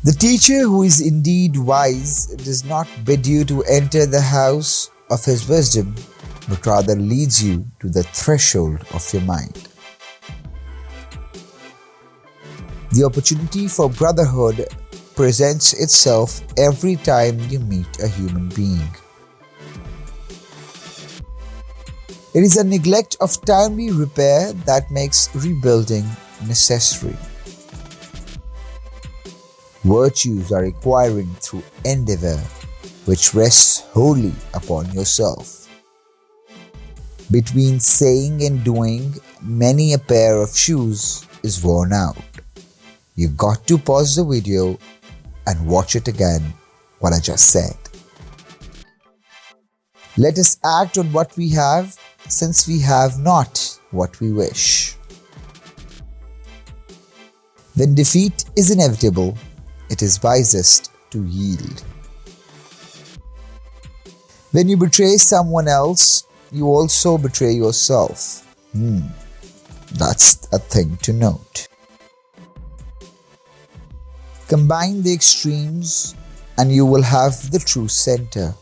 The teacher who is indeed wise does not bid you to enter the house of his wisdom, but rather leads you to the threshold of your mind. The opportunity for brotherhood presents itself every time you meet a human being. It is a neglect of timely repair that makes rebuilding necessary. Virtues are acquiring through endeavor, which rests wholly upon yourself. Between saying and doing, many a pair of shoes is worn out. You got to pause the video and watch it again, what I just said. Let us act on what we have, since we have not what we wish. When defeat is inevitable, it is wisest to yield. When you betray someone else, you also betray yourself. That's a thing to note. Combine the extremes and you will have the true center.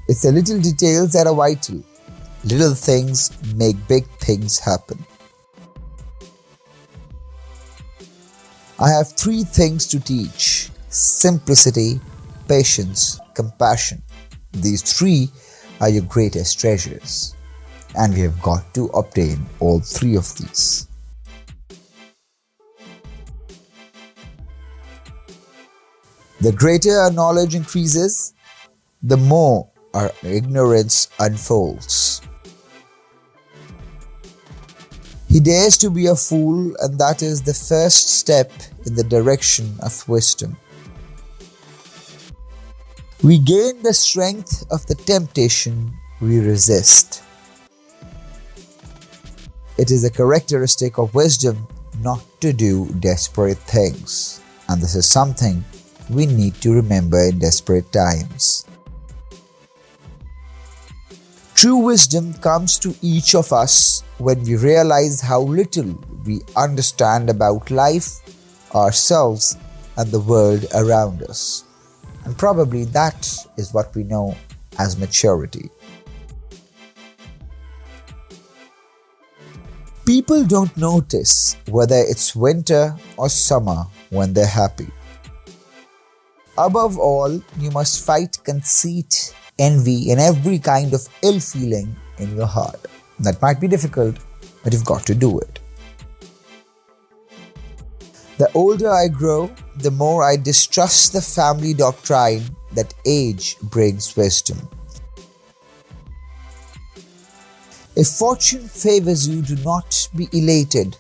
It's the little details that are vital. Little things make big things happen. I have 3 things to teach: simplicity, patience, compassion. These 3 are your greatest treasures, and we have got to obtain all 3 of these. The greater our knowledge increases, the more our ignorance unfolds. He dares to be a fool, and that is the first step in the direction of wisdom. We gain the strength of the temptation we resist. It is a characteristic of wisdom not to do desperate things, and this is something we need to remember in desperate times. True wisdom comes to each of us when we realize how little we understand about life, ourselves, and the world around us. And probably that is what we know as maturity. People don't notice whether it's winter or summer when they're happy. Above all, you must fight conceit, envy, and every kind of ill feeling in your heart. That might be difficult, but you've got to do it. The older I grow, the more I distrust the family doctrine that age brings wisdom. If fortune favors you, do not be elated.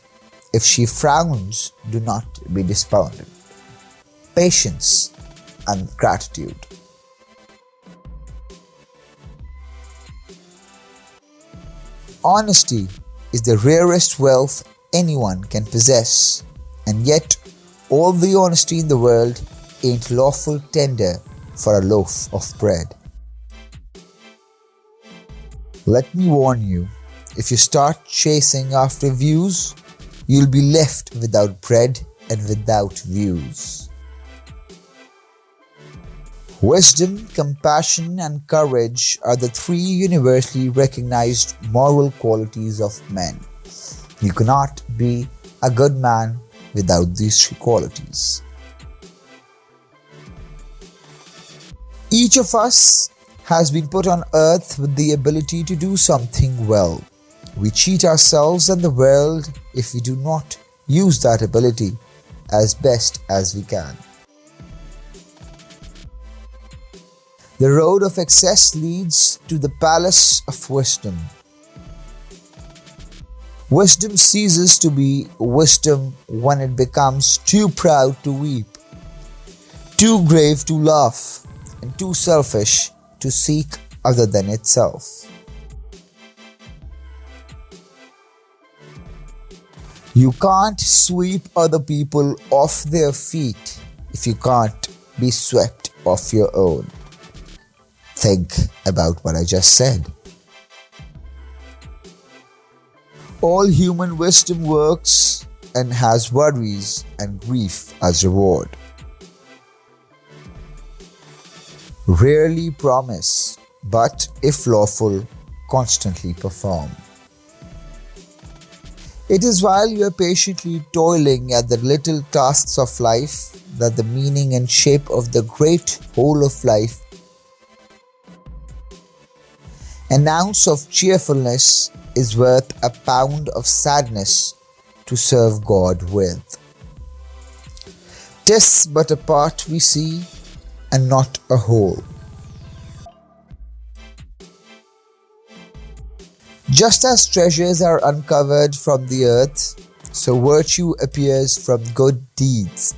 If she frowns, do not be despondent. Patience and gratitude. Honesty is the rarest wealth anyone can possess, and yet all the honesty in the world ain't lawful tender for a loaf of bread. Let me warn you, if you start chasing after views, you'll be left without bread and without views. Wisdom, compassion, and courage are the 3 universally recognized moral qualities of men. You cannot be a good man without these 3 qualities. Each of us has been put on earth with the ability to do something well. We cheat ourselves and the world if we do not use that ability as best as we can. The road of excess leads to the palace of wisdom. Wisdom ceases to be wisdom when it becomes too proud to weep, too grave to laugh, and too selfish to seek other than itself. You can't sweep other people off their feet if you can't be swept off your own. Think about what I just said. All human wisdom works and has worries and grief as reward. Rarely promise, but if lawful, constantly perform. It is while you are patiently toiling at the little tasks of life that the meaning and shape of the great whole of life. An ounce of cheerfulness is worth a pound of sadness to serve God with. 'Tis but a part we see, and not a whole. Just as treasures are uncovered from the earth, so virtue appears from good deeds,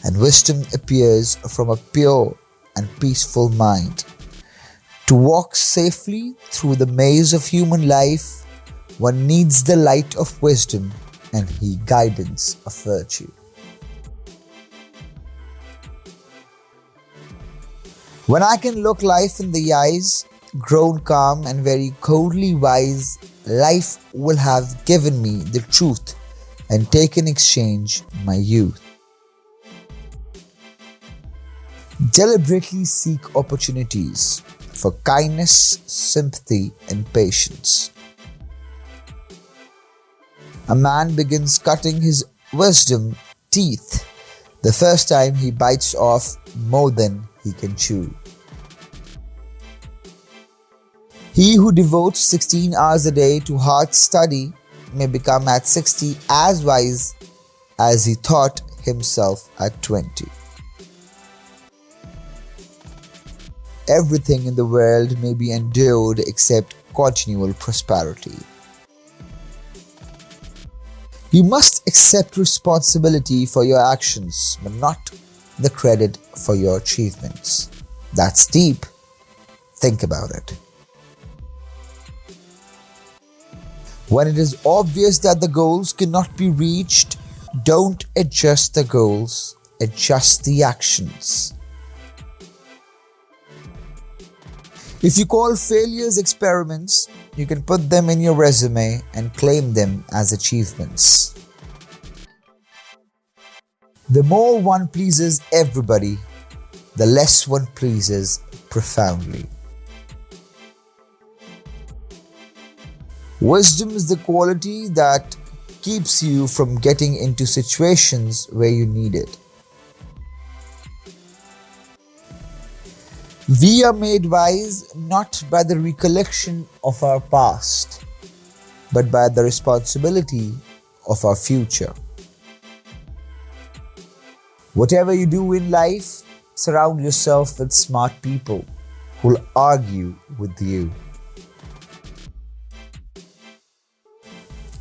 and wisdom appears from a pure and peaceful mind. To walk safely through the maze of human life, one needs the light of wisdom and the guidance of virtue. When I can look life in the eyes, grown calm and very coldly wise, life will have given me the truth and taken exchange my youth. Deliberately seek opportunities for kindness, sympathy, and patience. A man begins cutting his wisdom teeth the first time he bites off more than he can chew. He who devotes 16 hours a day to hard study may become at 60 as wise as he thought himself at 20. Everything in the world may be endured except continual prosperity. You must accept responsibility for your actions, but not the credit for your achievements. That's deep. Think about it. When it is obvious that the goals cannot be reached, don't adjust the goals, adjust the actions. If you call failures experiments, you can put them in your resume and claim them as achievements. The more one pleases everybody, the less one pleases profoundly. Wisdom is the quality that keeps you from getting into situations where you need it. We are made wise not by the recollection of our past, but by the responsibility of our future. Whatever you do in life, surround yourself with smart people who will argue with you.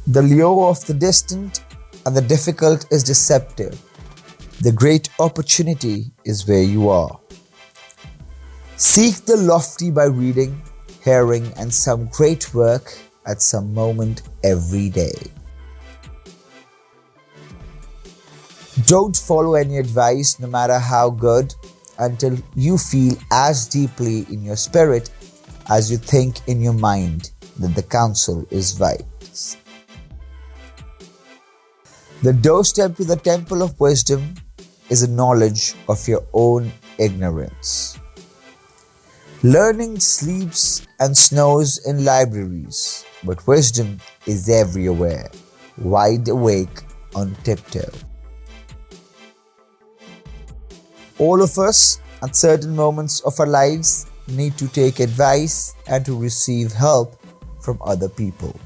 The lure of the distant and the difficult is deceptive. The great opportunity is where you are. Seek the lofty by reading, hearing, and some great work at some moment every day. Don't follow any advice, no matter how good, until you feel as deeply in your spirit as you think in your mind that the counsel is wise. The doorstep to the temple of wisdom is a knowledge of your own ignorance. Learning sleeps and snores in libraries, but wisdom is everywhere, wide awake on tiptoe. All of us, at certain moments of our lives, need to take advice and to receive help from other people.